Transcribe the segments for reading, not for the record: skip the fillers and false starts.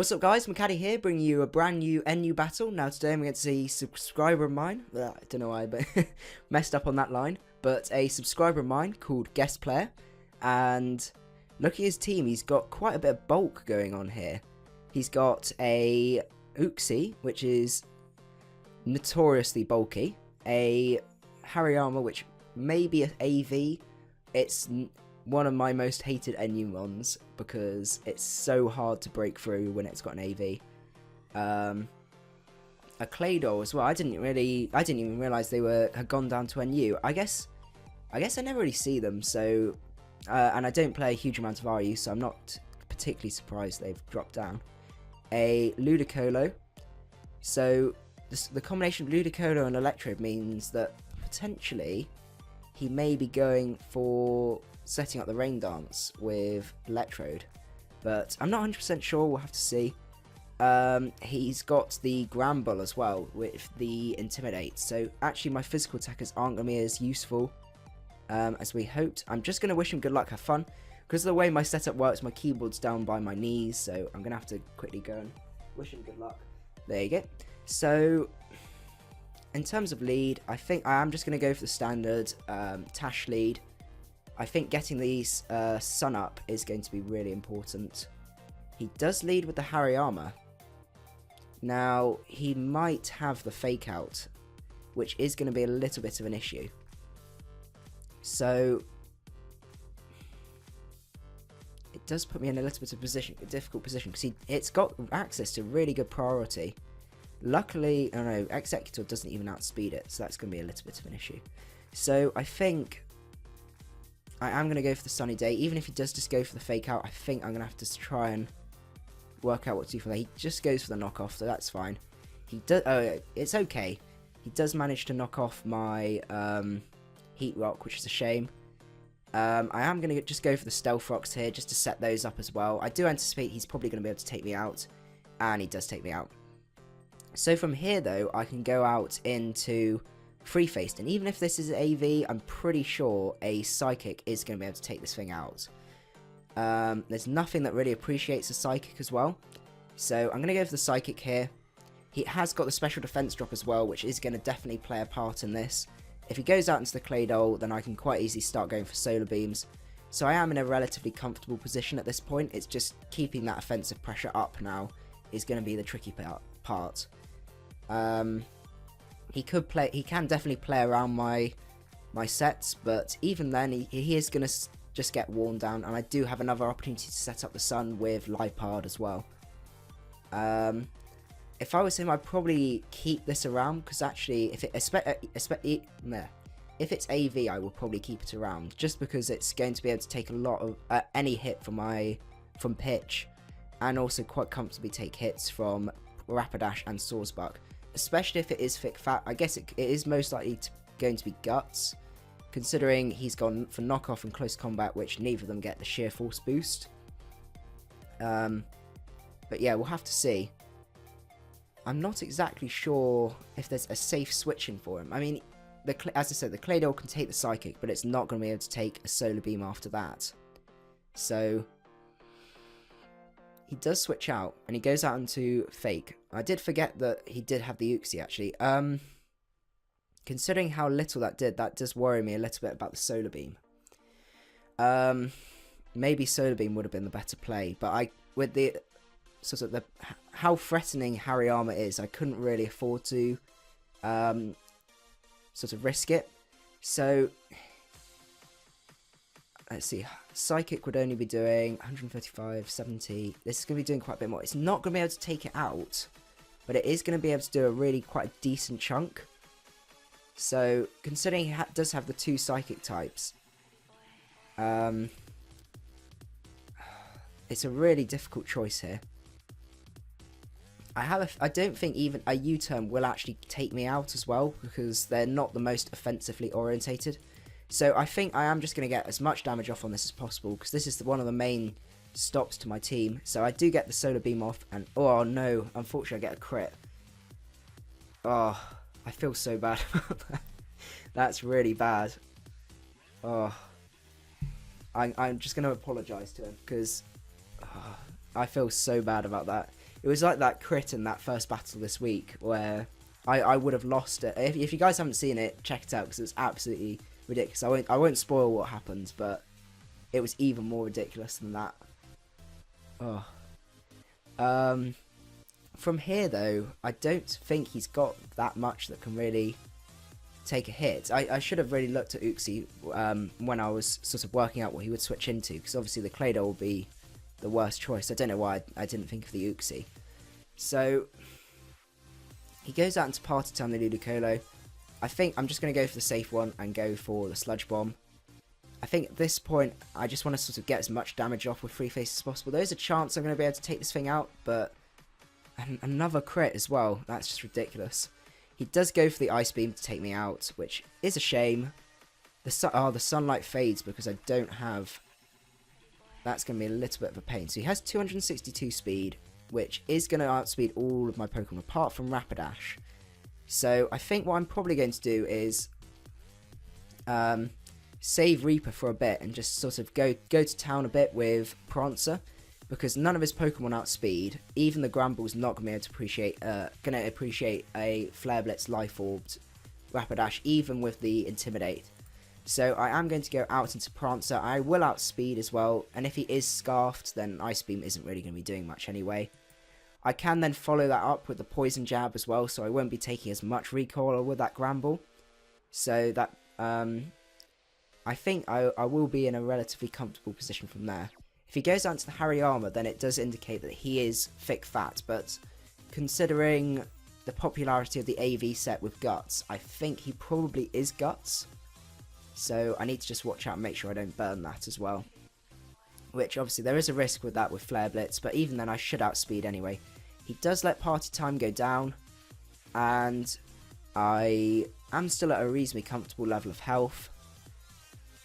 What's up guys, macadii here, bringing you a brand new NU battle. Now today I'm against a subscriber of mine, I don't know why, but messed up on that line, but a subscriber of mine called Guest Player, and look at his team, he's got quite a bit of bulk going on here. He's got a Uxie, which is notoriously bulky, a Hariyama, which may be an AV, it's one of my most hated NU ones because it's so hard to break through when it's got an AV. A Claydol as well. I didn't even realize they had gone down to NU. I guess I never really see them. So, and I don't play a huge amount of RU, so I'm not particularly surprised they've dropped down. A Ludicolo. So the combination of Ludicolo and Electrode means that potentially he may be going for setting up the rain dance with Electrode, but I'm not 100% sure. We'll have to see. He's got the Gramble as well with the Intimidate, so actually my physical attackers aren't going to be as useful as we hoped. I'm just going to wish him good luck, have fun, because of the way my setup works, my keyboard's down by my knees, so I'm going to have to quickly go and wish him good luck. There you go. So in terms of lead, I think I am just going to go for the standard Tash lead. I think getting these Sun up is going to be really important. He does lead with the Hariyama. Now, he might have the Fake Out, which is going to be a little bit of an issue. So, it does put me in a little bit of a difficult position, because it's got access to really good priority. Luckily, I don't know, Executor doesn't even outspeed it, so that's going to be a little bit of an issue. So, I think I am going to go for the Sunny Day. Even if he does just go for the Fake Out, I think I'm going to have to try and work out what to do for that. He just goes for the knockoff, so that's fine. He does. Oh, it's okay. He does manage to knock off my Heat Rock, which is a shame. I am going to just go for the Stealth Rocks here, just to set those up as well. I do anticipate he's probably going to be able to take me out, and he does take me out. So from here, though, I can go out into Free-Faced, and even if this is AV, I'm pretty sure a Psychic is going to be able to take this thing out. There's nothing that really appreciates a Psychic as well, so I'm going to go for the Psychic here. He has got the Special Defense drop as well, which is going to definitely play a part in this. If he goes out into the Claydol, then I can quite easily start going for Solar Beams. So I am in a relatively comfortable position at this point. It's just keeping that offensive pressure up now is going to be the tricky part. He can definitely play around my sets, but even then, he is going to just get worn down, and I do have another opportunity to set up the Sun with Liepard as well. If I was him, I'd probably keep this around, because actually, if it's AV, I will probably keep it around, just because it's going to be able to take a lot of any hit from pitch, and also quite comfortably take hits from Rapidash and Swordsbuck. Especially if it is thick fat. I guess it is most likely going to be Guts, considering he's gone for knockoff and close combat, which neither of them get the sheer force boost. But yeah, we'll have to see. I'm not exactly sure if there's a safe switching for him. I mean, as I said, the Claydol can take the Psychic, but it's not going to be able to take a Solar Beam after that. So he does switch out, and he goes out into Fake. I did forget that he did have the Uxie, actually. Considering how little that does worry me a little bit about the Solar Beam. Maybe Solar Beam would have been the better play, but with the sort of how threatening Hariyama is, I couldn't really afford to sort of risk it. So let's see, Psychic would only be doing 135, 70. This is going to be doing quite a bit more. It's not going to be able to take it out, but it is going to be able to do quite a decent chunk. So, considering he does have the two Psychic types, it's a really difficult choice here. I don't think even a U-turn will actually take me out as well, because they're not the most offensively orientated. So I think I am just going to get as much damage off on this as possible, because this is one of the main stops to my team. So I do get the Solar Beam off, and oh no, unfortunately I get a crit. Oh, I feel so bad about that. That's really bad. Oh, I'm just going to apologise to him, because I feel so bad about that. It was like that crit in that first battle this week where I would have lost it. If you guys haven't seen it, check it out because it's absolutely ridiculous. I won't spoil what happens, but it was even more ridiculous than that. Oh. From here though, I don't think he's got that much that can really take a hit. I should have really looked at Uxie when I was sort of working out what he would switch into, because obviously the Claydol will be the worst choice. I don't know why I didn't think of the Uxie. So he goes out into Party Time, the Ludicolo. I think I'm just going to go for the safe one and go for the Sludge Bomb. I think at this point, I just want to sort of get as much damage off with Free Face as possible. There's a chance I'm going to be able to take this thing out, but another crit as well. That's just ridiculous. He does go for the Ice Beam to take me out, which is a shame. The sunlight fades because I don't have... That's going to be a little bit of a pain. So he has 262 speed, which is going to outspeed all of my Pokemon apart from Rapidash. So I think what I'm probably going to do is save Reaper for a bit and just sort of go to town a bit with Prancer, because none of his Pokemon outspeed. Even the Gramble's not going to be able to appreciate a Flare Blitz Life Orbed Rapidash, even with the Intimidate. So I am going to go out into Prancer. I will outspeed as well, and if he is Scarfed, then Ice Beam isn't really going to be doing much anyway. I can then follow that up with the Poison Jab as well, so I won't be taking as much recoil with that Gramble. So that I think I will be in a relatively comfortable position from there. If he goes down to the Hariyama, then it does indicate that he is thick fat, but considering the popularity of the AV set with Guts, I think he probably is Guts. So I need to just watch out and make sure I don't burn that as well. Which obviously there is a risk with that with Flare Blitz, but even then I should outspeed anyway. He does let Party Time go down, and I am still at a reasonably comfortable level of health.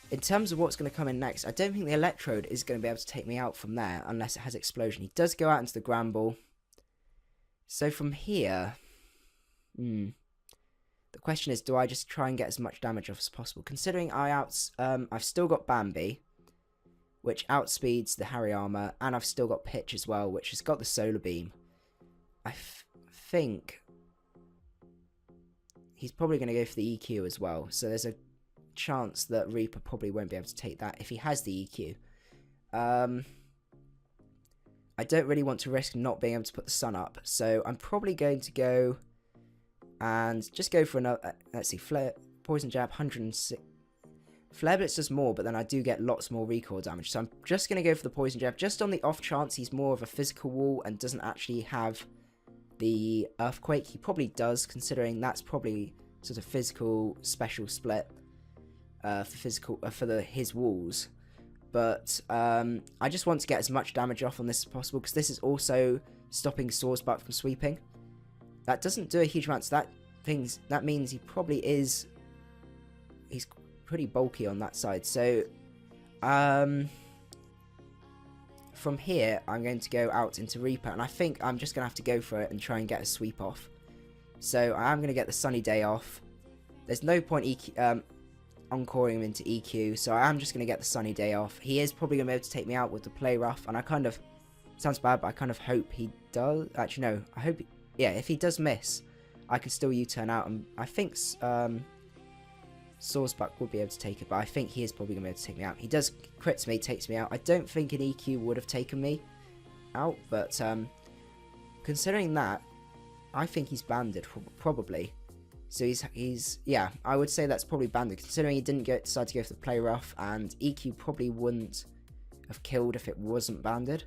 In terms of what's going to come in next, I don't think the Electrode is going to be able to take me out from there unless it has Explosion. He does go out into the Gramble. So from here, the question is, do I just try and get as much damage off as possible? Considering I've still got Bambi, which outspeeds the Hariyama, and I've still got Pitch as well, which has got the Solar Beam. I think he's probably going to go for the EQ as well, so there's a chance that Reaper probably won't be able to take that if he has the EQ. I don't really want to risk not being able to put the sun up, so I'm probably going to go and just go for another, let's see, Poison Jab, 106. Flare Blitz does more, but then I do get lots more recoil damage, so I'm just going to go for the Poison Jab, just on the off chance he's more of a physical wall and doesn't actually have the Earthquake. He probably does, considering that's probably sort of physical special split for his walls. But I just want to get as much damage off on this as possible, because this is also stopping Swordsbuck from sweeping. That doesn't do a huge amount, so that means he probably is... He's pretty bulky on that side. So from here, I'm going to go out into Reaper, and I think I'm just going to have to go for it and try and get a sweep off. So I am going to get the Sunny Day off. There's no point encoring him into EQ, so I am just going to get the Sunny Day off. He is probably going to be able to take me out with the Play Rough, and I kind of... Sounds bad, but I kind of hope he does... Actually, no. I hope... Yeah, if he does miss, I can still U-turn out, and I think Swordsbuck will be able to take it, but I think he is probably going to be able to take me out. He does crits me, takes me out. I don't think an EQ would have taken me out, but considering that, I think he's banded, probably. So he's yeah, I would say that's probably banded, considering he didn't decide to go for the Play Rough, and EQ probably wouldn't have killed if it wasn't banded.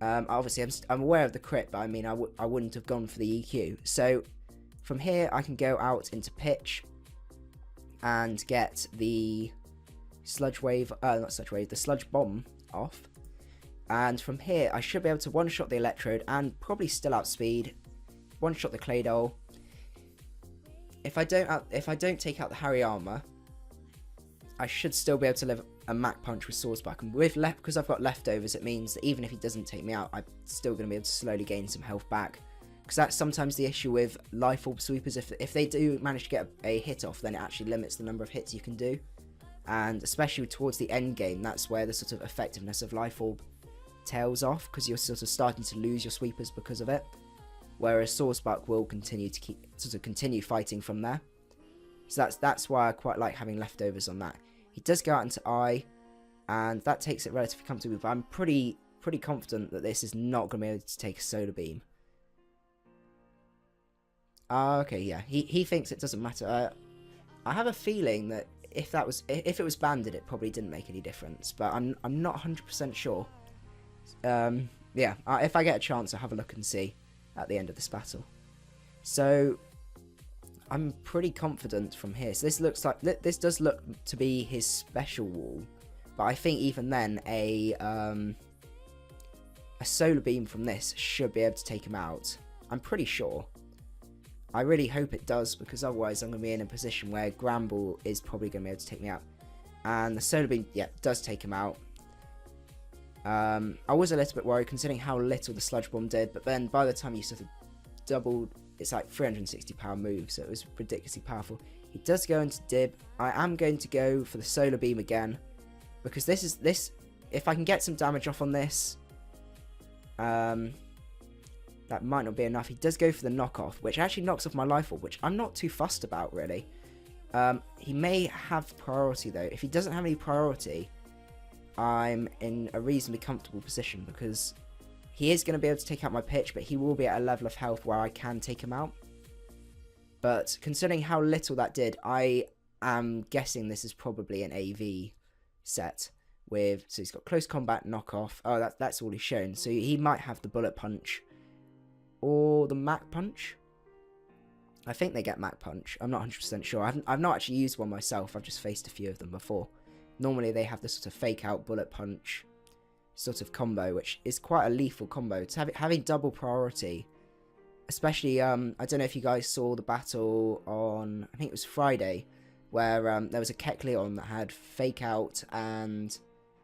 Obviously, I'm aware of the crit, but I mean, I wouldn't have gone for the EQ. So from here, I can go out into Pitch and get the Sludge Wave, not Sludge Wave, the Sludge Bomb off. And from here, I should be able to one-shot the Electrode and probably still outspeed, one-shot the Claydol. If I don't take out the Hariyama, I should still be able to live a Mach Punch with Swordsbuck. And because I've got leftovers, it means that even if he doesn't take me out, I'm still going to be able to slowly gain some health back. Because that's sometimes the issue with Life Orb Sweepers. If they do manage to get a hit off, then it actually limits the number of hits you can do. And especially towards the end game, that's where the sort of effectiveness of Life Orb tails off because you're sort of starting to lose your sweepers because of it. Whereas Swordspark will continue fighting from there. So that's why I quite like having leftovers on that. He does go out into Eye, and that takes it relatively comfortably, but I'm pretty confident that this is not going to be able to take a Solar Beam. Okay, yeah, he thinks it doesn't matter. I have a feeling that if it was banded, it probably didn't make any difference, but I'm not 100% sure. Yeah, if I get a chance, I'll have a look and see at the end of this battle. So I'm pretty confident from here. So this does look to be his special wall, but I think even then a Solar Beam from this should be able to take him out. I'm pretty sure. I really hope it does, because otherwise I'm going to be in a position where Gramble is probably going to be able to take me out. And the Solar Beam, yeah, does take him out. I was a little bit worried considering how little the Sludge Bomb did, but then by the time you sort of doubled, it's like 360 power move, so it was ridiculously powerful. He does go into Dib. I am going to go for the Solar Beam again, because if I can get some damage off on this, that might not be enough. He does go for the knockoff, which actually knocks off my Life Orb, which I'm not too fussed about, really. He may have priority, though. If he doesn't have any priority, I'm in a reasonably comfortable position, because he is going to be able to take out my pitch, but he will be at a level of health where I can take him out. But considering how little that did, I am guessing this is probably an AV set. So he's got close combat, knockoff. Oh, that's all he's shown. So he might have the bullet punch or the Mac Punch. I think they get Mac Punch. I'm not 100% sure. I've not actually used one myself. I've just faced a few of them before. Normally they have this sort of fake out bullet punch sort of combo, which is quite a lethal combo. It's having double priority, especially I don't know if you guys saw the battle on, I think it was Friday, where there was a Kecleon that had fake out and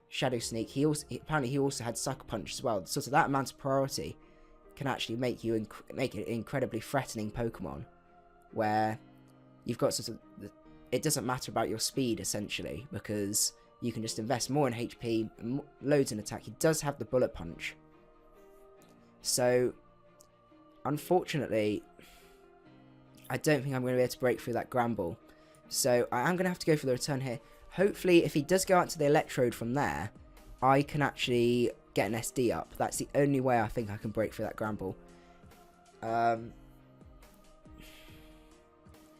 Shadow Sneak. Apparently he also had Sucker Punch as well. So that amount of priority can actually make it an incredibly threatening Pokemon, where you've got sort of it doesn't matter about your speed essentially, because you can just invest more in HP, loads in attack. He does have the bullet punch, so unfortunately I don't think I'm going to be able to break through that Gramble. So I am going to have to go for the return here. Hopefully if he does go out to the Electrode from there, I can actually get an SD up. That's the only way I think I can break through that Gramble.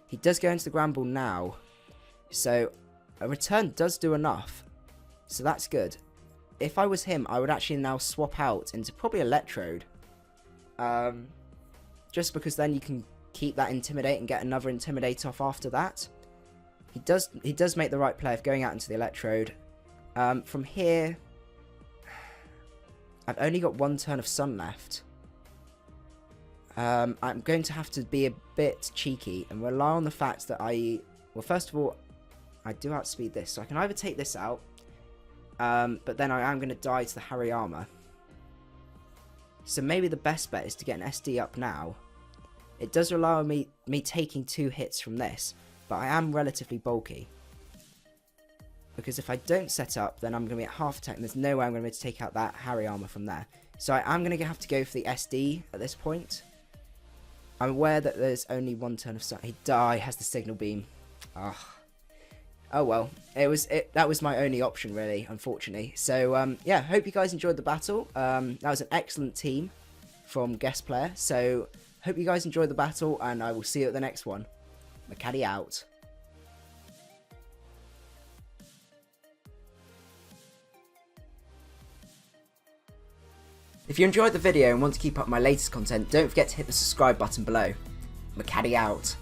He does go into the Gramble now, so a return does do enough, so that's good. If I was him, I would actually now swap out into probably Electrode, just because then you can keep that Intimidate and get another Intimidate off after that. He does make the right play of going out into the Electrode. From here, I've only got one turn of Sun left. I'm going to have to be a bit cheeky and rely on the fact that well, first of all, I do outspeed this, so I can either take this out, but then I am going to die to the Hariyama. So maybe the best bet is to get an SD up now. It does rely on me taking 2 hits from this, but I am relatively bulky. Because if I don't set up, then I'm going to be at half attack, and there's no way I'm going to be able to take out that Hariyama from there. So I am going to have to go for the SD at this point. I'm aware that there's only one turn of sun. He has the Signal Beam. Oh well, that was my only option really, unfortunately. So yeah, hope you guys enjoyed the battle. That was an excellent team from Guest Player. So hope you guys enjoyed the battle, and I will see you at the next one. Macadii out. If you enjoyed the video and want to keep up my latest content, don't forget to hit the subscribe button below. Macadii out.